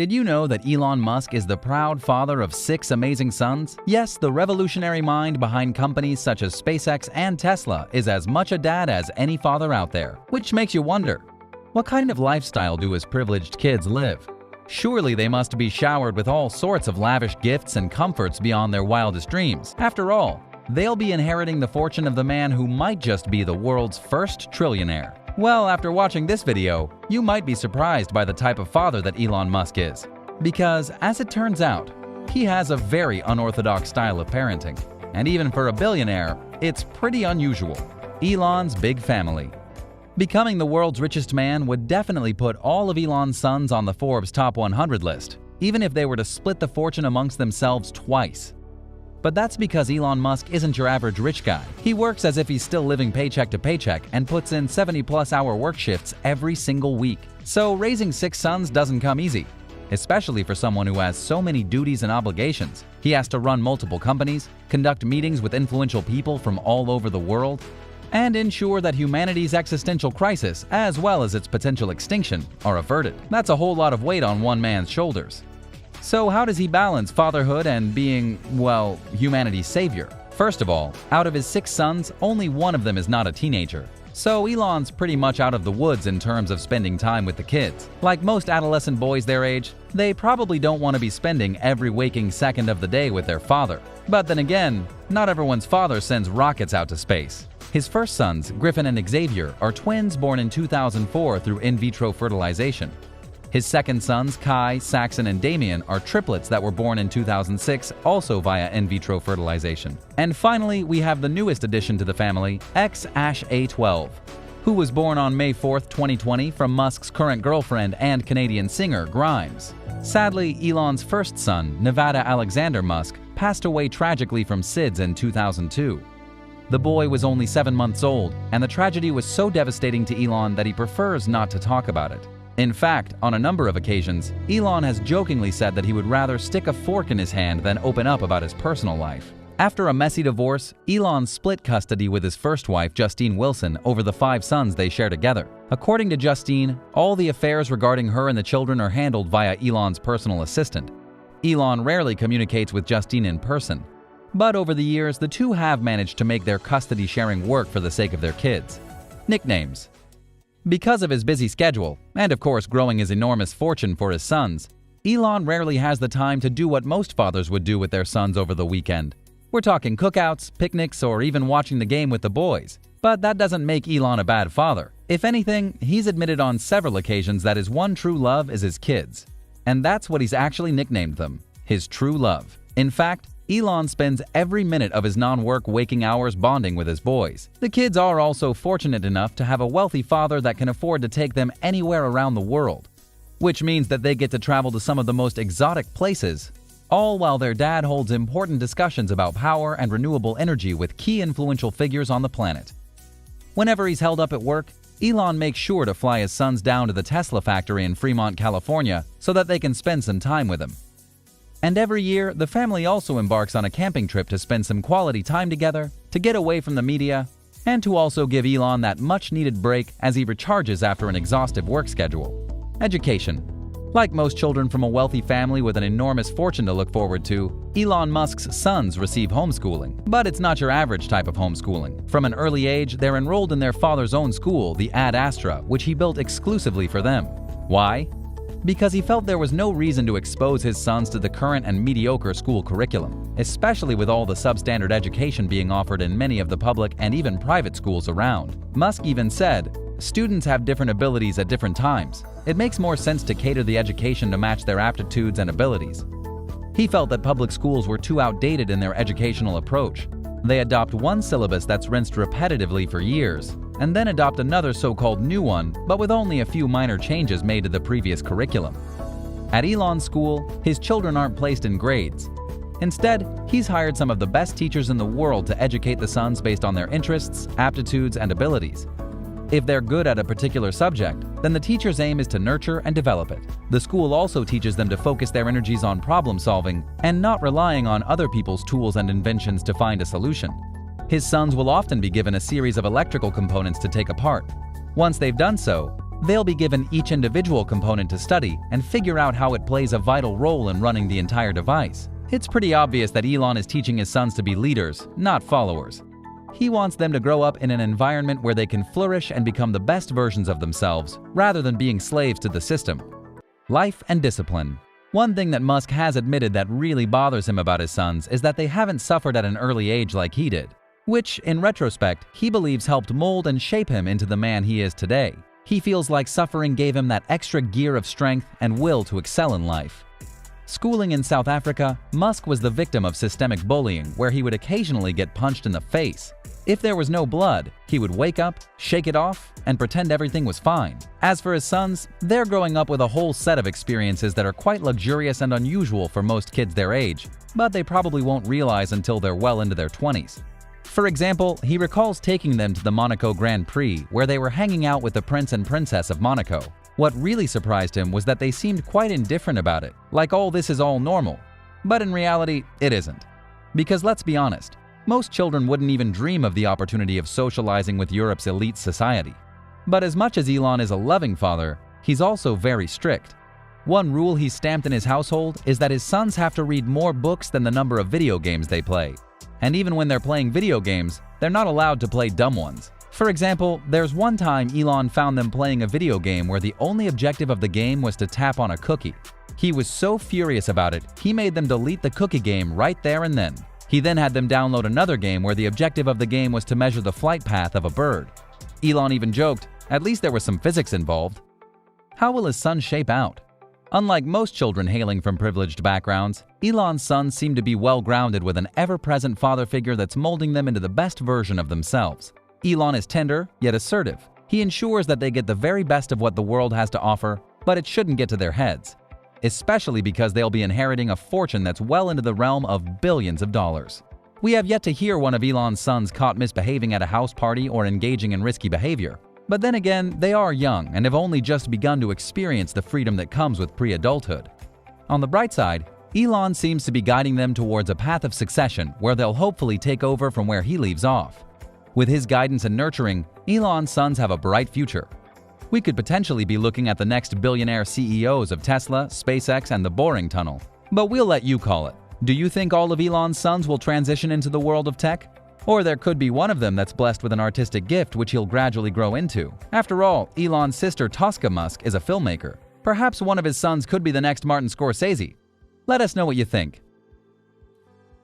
Did you know that Elon Musk is the proud father of 6 amazing sons? Yes, the revolutionary mind behind companies such as SpaceX and Tesla is as much a dad as any father out there. Which makes you wonder, what kind of lifestyle do his privileged kids live? Surely they must be showered with all sorts of lavish gifts and comforts beyond their wildest dreams. After all, they'll be inheriting the fortune of the man who might just be the world's first trillionaire. Well, after watching this video, you might be surprised by the type of father that Elon Musk is. Because, as it turns out, he has a very unorthodox style of parenting. And even for a billionaire, it's pretty unusual. Elon's big family. Becoming the world's richest man would definitely put all of Elon's sons on the Forbes Top 100 list, even if they were to split the fortune amongst themselves twice. But that's because Elon Musk isn't your average rich guy. He works as if he's still living paycheck to paycheck and puts in 70+ hour work shifts every single week. So raising 6 sons doesn't come easy, especially for someone who has so many duties and obligations. He has to run multiple companies, conduct meetings with influential people from all over the world, and ensure that humanity's existential crisis, as well as its potential extinction, are averted. That's a whole lot of weight on one man's shoulders. So how does he balance fatherhood and being, well, humanity's savior? First of all, out of his 6 sons, only one of them is not a teenager. So Elon's pretty much out of the woods in terms of spending time with the kids. Like most adolescent boys their age, they probably don't want to be spending every waking second of the day with their father. But then again, not everyone's father sends rockets out to space. His first sons, Griffin and Xavier, are twins born in 2004 through in vitro fertilization. His second sons, Kai, Saxon, and Damien, are triplets that were born in 2006, also via in vitro fertilization. And finally, we have the newest addition to the family, Ash-A12, who was born on May 4, 2020 from Musk's current girlfriend and Canadian singer, Grimes. Sadly, Elon's first son, Nevada Alexander Musk, passed away tragically from SIDS in 2002. The boy was only 7 months old, and the tragedy was so devastating to Elon that he prefers not to talk about it. In fact, on a number of occasions, Elon has jokingly said that he would rather stick a fork in his hand than open up about his personal life. After a messy divorce, Elon split custody with his first wife, Justine Wilson, over the 5 sons they share together. According to Justine, all the affairs regarding her and the children are handled via Elon's personal assistant. Elon rarely communicates with Justine in person. But over the years, the two have managed to make their custody sharing work for the sake of their kids. Nicknames. Because of his busy schedule, and of course growing his enormous fortune for his sons, Elon rarely has the time to do what most fathers would do with their sons over the weekend. We're talking cookouts, picnics, or even watching the game with the boys. But that doesn't make Elon a bad father. If anything, he's admitted on several occasions that his one true love is his kids. And that's what he's actually nicknamed them, his true love. In fact, Elon spends every minute of his non-work waking hours bonding with his boys. The kids are also fortunate enough to have a wealthy father that can afford to take them anywhere around the world, which means that they get to travel to some of the most exotic places, all while their dad holds important discussions about power and renewable energy with key influential figures on the planet. Whenever he's held up at work, Elon makes sure to fly his sons down to the Tesla factory in Fremont, California, so that they can spend some time with him. And every year, the family also embarks on a camping trip to spend some quality time together, to get away from the media, and to also give Elon that much-needed break as he recharges after an exhaustive work schedule. Education. Like most children from a wealthy family with an enormous fortune to look forward to, Elon Musk's sons receive homeschooling. But it's not your average type of homeschooling. From an early age, they're enrolled in their father's own school, the Ad Astra, which he built exclusively for them. Why? Because he felt there was no reason to expose his sons to the current and mediocre school curriculum, especially with all the substandard education being offered in many of the public and even private schools around. Musk even said, "Students have different abilities at different times. It makes more sense to cater the education to match their aptitudes and abilities." He felt that public schools were too outdated in their educational approach. They adopt one syllabus that's rinsed repetitively for years, and then adopt another so-called new one, but with only a few minor changes made to the previous curriculum. At Elon's school, his children aren't placed in grades. Instead, he's hired some of the best teachers in the world to educate the sons based on their interests, aptitudes, and abilities. If they're good at a particular subject, then the teacher's aim is to nurture and develop it. The school also teaches them to focus their energies on problem solving and not relying on other people's tools and inventions to find a solution. His sons will often be given a series of electrical components to take apart. Once they've done so, They'll be given each individual component to study and figure out how it plays a vital role in running the entire device. It's pretty obvious that Elon is teaching his sons to be leaders, not followers. He wants them to grow up in an environment where they can flourish and become the best versions of themselves, rather than being slaves to the system. Life and discipline. One thing that Musk has admitted that really bothers him about his sons is that they haven't suffered at an early age like he did, which, in retrospect, he believes helped mold and shape him into the man he is today. He feels like suffering gave him that extra gear of strength and will to excel in life. Schooling in South Africa, Musk was the victim of systemic bullying, where he would occasionally get punched in the face. If there was no blood, he would wake up, shake it off, and pretend everything was fine. As for his sons, they're growing up with a whole set of experiences that are quite luxurious and unusual for most kids their age, but they probably won't realize until they're well into their 20s. For example, he recalls taking them to the Monaco Grand Prix, where they were hanging out with the Prince and Princess of Monaco. What really surprised him was that they seemed quite indifferent about it, like all this is all normal. But in reality, it isn't. Because let's be honest, most children wouldn't even dream of the opportunity of socializing with Europe's elite society. But as much as Elon is a loving father, he's also very strict. One rule he's stamped in his household is that his sons have to read more books than the number of video games they play. And even when they're playing video games, they're not allowed to play dumb ones. For example, there's one time Elon found them playing a video game where the only objective of the game was to tap on a cookie. He was so furious about it, he made them delete the cookie game right there and then. He then had them download another game where the objective of the game was to measure the flight path of a bird. Elon even joked, at least there was some physics involved. How will his son shape out? Unlike most children hailing from privileged backgrounds, Elon's sons seem to be well-grounded with an ever-present father figure that's molding them into the best version of themselves. Elon is tender, yet assertive. He ensures that they get the very best of what the world has to offer, but it shouldn't get to their heads. Especially because they'll be inheriting a fortune that's well into the realm of billions of dollars. We have yet to hear one of Elon's sons caught misbehaving at a house party or engaging in risky behavior. But then again, they are young and have only just begun to experience the freedom that comes with pre-adulthood. On the bright side, Elon seems to be guiding them towards a path of succession where they'll hopefully take over from where he leaves off. With his guidance and nurturing, Elon's sons have a bright future. We could potentially be looking at the next billionaire CEOs of Tesla, SpaceX, and the Boring Tunnel. But we'll let you call it. Do you think all of Elon's sons will transition into the world of tech? Or there could be one of them that's blessed with an artistic gift which he'll gradually grow into. After all, Elon's sister Tosca Musk is a filmmaker. Perhaps one of his sons could be the next Martin Scorsese. Let us know what you think.